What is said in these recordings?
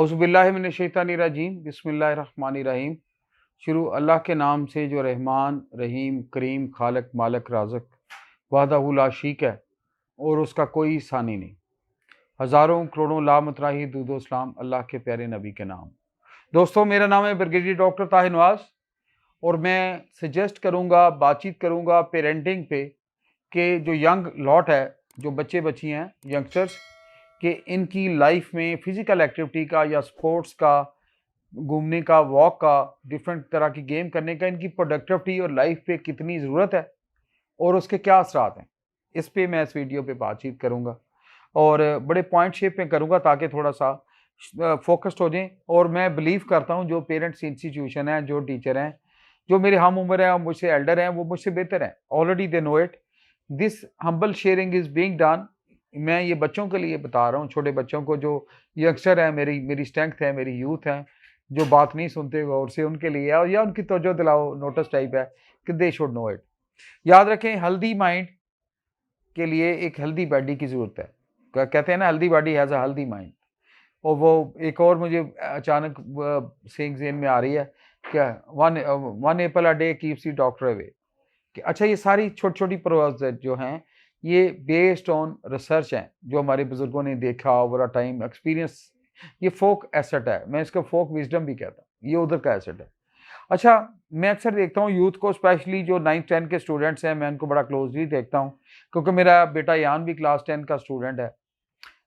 औज़ुबिल्लाहि मिनश्शैतानिर्रजीम बिस्मिल्लाहिर्रहमानिर्रहीम। शुरू अल्लाह के नाम से जो रहमान रहीम करीम खालक मालक राज़क वहदहू ला शरीक है और उसका कोई सानी नहीं। हज़ारों करोड़ों लामतराही दुरूद व सलाम अल्लाह के प्यारे नबी के नाम। दोस्तों, मेरा नाम है ब्रिगेडियर डॉक्टर ताहिर नवाज़ और मैं सजेस्ट करूँगा, बातचीत करूँगा पेरेंटिंग पे कि जो यंग लॉट है, जो बच्चे बच्ची हैं, यंगस्टर्स, कि इनकी लाइफ में फ़िज़िकल एक्टिविटी का या स्पोर्ट्स का, घूमने का, वॉक का, डिफरेंट तरह की गेम करने का इनकी प्रोडक्टिविटी और लाइफ पे कितनी ज़रूरत है और उसके क्या असरात हैं। इस पे मैं इस वीडियो पे बातचीत करूँगा और बड़े पॉइंट शेप में करूँगा ताकि थोड़ा-सा फ़ोकस्ड हो जाएँ। और मैं बिलीव करता हूँ जो पेरेंट्स इंस्टीट्यूशन हैं, जो टीचर हैं, जो मेरे हम उम्र हैं और मुझसे एल्डर हैं, वो मुझसे बेहतर हैं। Already they know it. This humble sharing is being done. मैं ये बच्चों के लिए बता रहा हूँ, छोटे बच्चों को, जो यंगस्टर हैं, मेरी स्ट्रेंथ है, मेरी यूथ है, जो बात नहीं सुनते गौर से, उनके लिए है, या उनकी तवज्जो दिलाओ, नोटिस टाइप है कि दे शुड नो इट। याद रखें, हेल्दी माइंड के लिए एक हेल्दी बॉडी की ज़रूरत है। कहते हैं ना, healthy body has a healthy mind. और वो एक और मुझे अचानक सेइंग ज़हन में आ रही है, क्या, one apple a day keeps the doctor away. कि अच्छा, ये सारी छोटी-छोटी प्रोवर्ब्स जो हैं, ये बेस्ड ऑन रिसर्च हैं, जो हमारे बुजुर्गों ने देखा ओवर अ टाइम एक्सपीरियंस। ये फोक एसेट है, मैं इसको फोक विज़डम भी कहता हूँ, ये उधर का एसेट है। अच्छा, मैं अक्सर देखता हूँ यूथ को, स्पेशली जो 9th-10 के स्टूडेंट्स हैं, मैं उनको बड़ा क्लोज़ली देखता हूँ, क्योंकि मेरा बेटा यान भी क्लास 10 का स्टूडेंट है।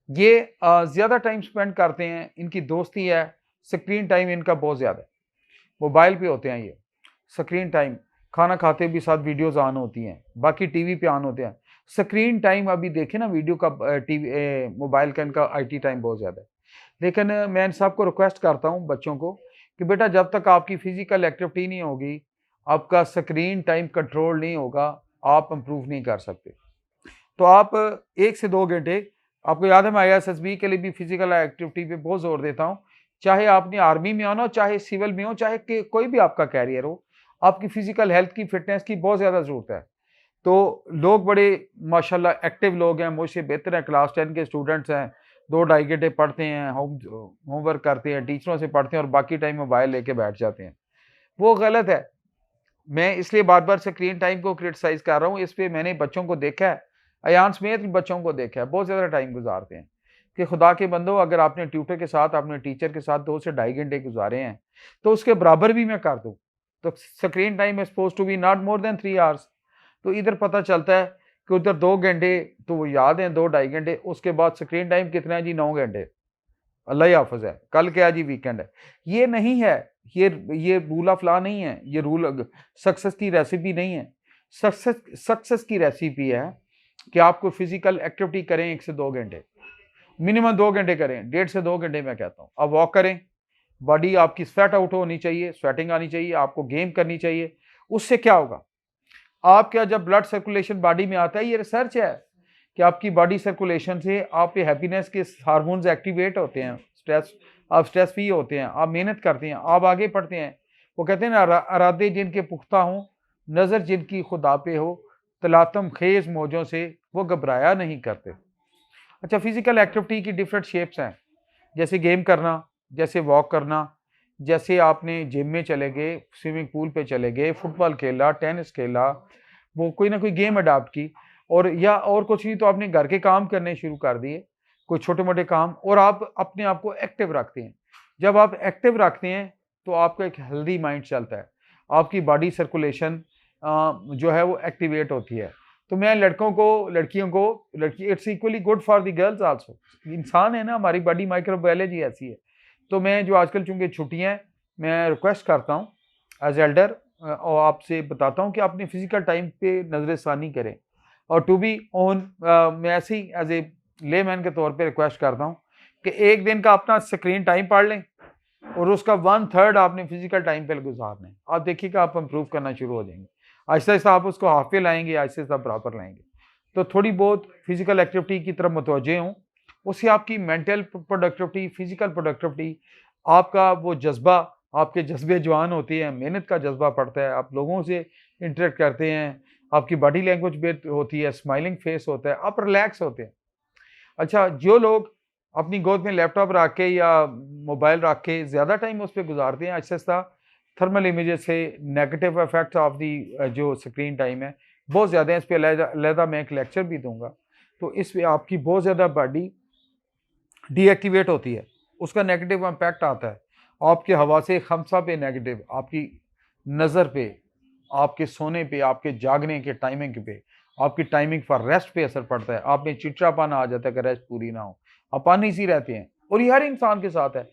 ये ज़्यादा टाइम स्पेंड करते हैं, इनकी दोस्ती है, स्क्रीन टाइम इनका बहुत ज़्यादा है। मोबाइल पे होते हैं ये, स्क्रीन टाइम, खाना खाते भी साथ वीडियोज़ ऑन होती हैं, बाकी टीवी पे ऑन होते हैं। स्क्रीन टाइम अभी देखें ना, वीडियो का मोबाइल का इनका आईटी टाइम बहुत ज़्यादा है। लेकिन मैं इन सबको रिक्वेस्ट करता हूँ बच्चों को कि बेटा, जब तक आपकी फ़िज़िकल एक्टिविटी नहीं होगी, आपका स्क्रीन टाइम कंट्रोल नहीं होगा, आप इम्प्रूव नहीं कर सकते। तो आप 1 से 2 घंटे, आपको याद है मैं आईएसएसबी के लिए भी फिजिकल एक्टिविटी पे बहुत जोर देता हूँ। चाहे आपने आर्मी में आना हो, चाहे सिविल में हो, चाहे कोई भी आपका कैरियर हो, आपकी फिजिकल हेल्थ की, फिटनेस की बहुत ज़्यादा ज़रूरत है। तो लोग बड़े माशाल्लाह एक्टिव लोग हैं, मुझसे बेहतर हैं, क्लास 10 के स्टूडेंट्स हैं, 2 ढाई घंटे पढ़ते हैं, होमवर्क करते हैं, टीचरों से पढ़ते हैं और बाकी टाइम मोबाइल लेके बैठ जाते हैं। वो गलत है। मैं इसलिए बार-बार स्क्रीन टाइम को क्रिटिसाइज़ कर रहा हूँ। इस पे मैंने बच्चों को देखा है, अयान समेत बच्चों को देखा है, बहुत ज़्यादा टाइम गुज़ारते हैं। कि खुदा के बंदो, अगर आपने ट्यूटर के साथ, आपने टीचर के साथ 2 से ढाई घंटे गुज़ारे हैं, तो उसके बराबर भी मैं कर दूँ, तो screen time is supposed to be not more than 3 hours. तो इधर पता चलता है कि उधर 2 घंटे तो वो याद हैं, 2 ढाई घंटे, उसके बाद स्क्रीन टाइम कितना है जी? 9 घंटे। अल्लाह ही हाफ़िज़ है, कल क्या है जी? वीकेंड है। ये नहीं है, ये रूल ऑफ लॉ नहीं है, ये रूल सक्सेस की रेसिपी नहीं है। सक्सेस की रेसिपी है कि आपको फिज़िकल एक्टिविटी करें 1 से 2 घंटे, मिनिमम 2 घंटे करें, 1.5 से 2 घंटे मैं कहता हूँ। आप वॉक करें, बॉडी आपकी स्वेट आउट होनी चाहिए, स्वेटिंग आनी चाहिए, आपको गेम करनी चाहिए। उससे क्या होगा? आपका जब ब्लड सर्कुलेशन बॉडी में आता है, ये रिसर्च है कि आपकी बॉडी सर्कुलेशन से आप पे हैप्पीनेस के हार्मोन्स एक्टिवेट होते हैं, आप स्ट्रेस फ्री होते हैं, आप मेहनत करते हैं, आप आगे बढ़ते हैं। वो कहते हैं ना, इरादे जिनके पुख्ता हों, नज़र जिनकी खुदा पे हो, तलातम खेज मौजों से वो घबराया नहीं करते। अच्छा, फिजिकल एक्टिविटी की डिफरेंट शेप्स हैं, जैसे गेम करना, जैसे वॉक करना, जैसे आपने जिम में चले गए, स्विमिंग पूल पे चले गए, फुटबॉल खेला, टेनिस खेला, वो कोई ना कोई गेम अडॉप्ट की, और या और कुछ नहीं तो आपने घर के काम करने शुरू कर दिए, कोई छोटे-मोटे काम, और आप अपने आप को एक्टिव रखते हैं। जब आप एक्टिव रखते हैं, तो आपका एक हेल्दी माइंड चलता है, आपकी बॉडी सर्कुलेशन जो है वो एक्टिवेट होती है। तो मैं लड़कों को, लड़कियों को, लड़की it's equally good for the girls also. इंसान है ना, हमारी बॉडी माइक्रोबायोलॉजी ऐसी है। तो मैं जो आजकल चूँकि छुट्टियाँ हैं, मैं रिक्वेस्ट करता हूँ एज़ एल्डर, और आपसे बताता हूँ कि अपने फिजिकल टाइम पे नज़र-ए-षानी करें। और टू बी ऑन, मैं ऐसे ही एज़ ए लेमैन के तौर पे रिक्वेस्ट करता हूँ कि एक दिन का अपना स्क्रीन टाइम पढ़ लें और उसका 1/3 आपने फिजिकल टाइम पे गुज़ारना है। आप देखिएगा, आप इम्प्रूव करना शुरू हो जाएँगे। आहिस्ता-आहिस्ता आप उसको हाफ पे लाएँगे, आहिस्ता-आहिस्ता बराबर लाएँगे। तो थोड़ी बहुत फिजिकल एक्टिविटी की तरफ मुतवज्जे हों, उससे आपकी मेंटल प्रोडक्टिविटी, फिजिकल प्रोडक्टिविटी, आपका वो जज़्बा, आपके जज़्बे जवान होते हैं, मेहनत का जज़्बा पड़ता है, आप लोगों से इंटरेक्ट करते हैं, आपकी बॉडी लैंग्वेज बेहतर होती है, स्माइलिंग फेस होता है, आप रिलैक्स होते हैं। अच्छा, जो लोग अपनी गोद में लैपटॉप रख के या मोबाइल रख के ज़्यादा टाइम उस पर गुजारते हैं, आहिस्ता थर्मल इमेजेस से नेगेटिव इफेक्ट ऑफ दी जो स्क्रीन टाइम है बहुत ज़्यादा है। इस पर अलहदा मैं एक लेक्चर भी दूंगा। तो इस पर आपकी बहुत ज़्यादा बॉडी डीएक्टिवेट होती है, उसका नेगेटिव इम्पैक्ट आता है आपके हवा से खमसा पे, नेगेटिव आपकी नज़र पे, आपके सोने पे, आपके जागने के टाइमिंग पे, आपकी टाइमिंग फॉर रेस्ट पे असर पड़ता है। आप में चिड़चिड़ापन आ जाता है कि रेस्ट पूरी ना हो, आप पानी सी रहते हैं। और ये हर इंसान के साथ है।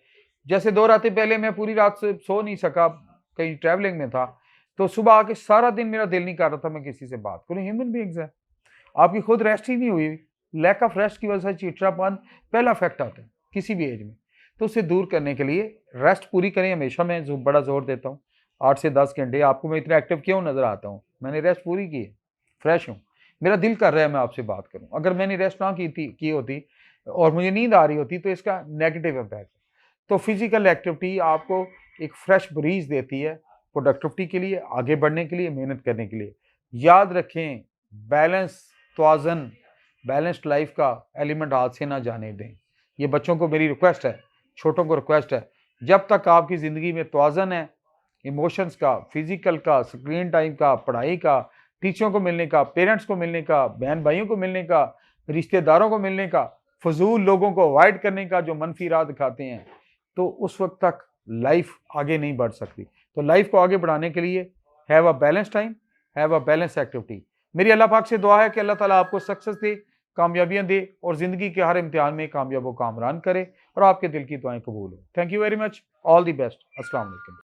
जैसे 2 रातें पहले मैं पूरी रात से सो नहीं सका, कहीं ट्रैवलिंग में था, तो सुबह आके सारा दिन मेरा दिल नहीं कर रहा था मैं किसी से बात करूं। ह्यूमन बीइंग्स है, आपकी खुद रेस्ट ही नहीं हुई, लैक ऑफ रेस्ट की वजह से चिड़चिड़ापन पहला इफेक्ट आता है किसी भी एज में। तो उसे दूर करने के लिए रेस्ट पूरी करें। हमेशा मैं बड़ा जोर देता हूँ 8 से 10 घंटे। आपको मैं इतना एक्टिव क्यों नजर आता हूँ? मैंने रेस्ट पूरी की है, फ्रेश हूँ, मेरा दिल कर रहा है मैं आपसे बात करूँ। अगर मैंने रेस्ट ना की होती और मुझे नींद आ रही होती तो इसका नेगेटिव इम्पैक्ट। तो फिजिकल एक्टिविटी आपको एक फ्रेश ब्रीज देती है प्रोडक्टिविटी के लिए, आगे बढ़ने के लिए, मेहनत करने के लिए। याद रखें, बैलेंस, तवाज़न, बैलेंस्ड लाइफ का एलिमेंट हाथ से ना जाने दें। ये बच्चों को मेरी रिक्वेस्ट है, छोटों को रिक्वेस्ट है। जब तक आपकी ज़िंदगी में तवाज़न है, इमोशंस का, फिजिकल का, स्क्रीन टाइम का, पढ़ाई का, टीचरों को मिलने का, पेरेंट्स को मिलने का, बहन भाइयों को मिलने का, रिश्तेदारों को मिलने का, फजूल लोगों को अवॉइड करने का जो मनफी राह दिखाते हैं, तो उस वक्त तक लाइफ आगे नहीं बढ़ सकती। तो लाइफ को आगे बढ़ाने के लिए have a balance time, have a balance activity. मेरी अल्लाह पाक से दुआ है कि अल्लाह ताला आपको सक्सेस दे, कामयाबियां दे और ज़िंदगी के हर इम्तिहान में कामयाब व कामरान करे और आपके दिल की दुआएं कबूल हो। Thank you very much, all the best, अस्सलाम वालेकुम।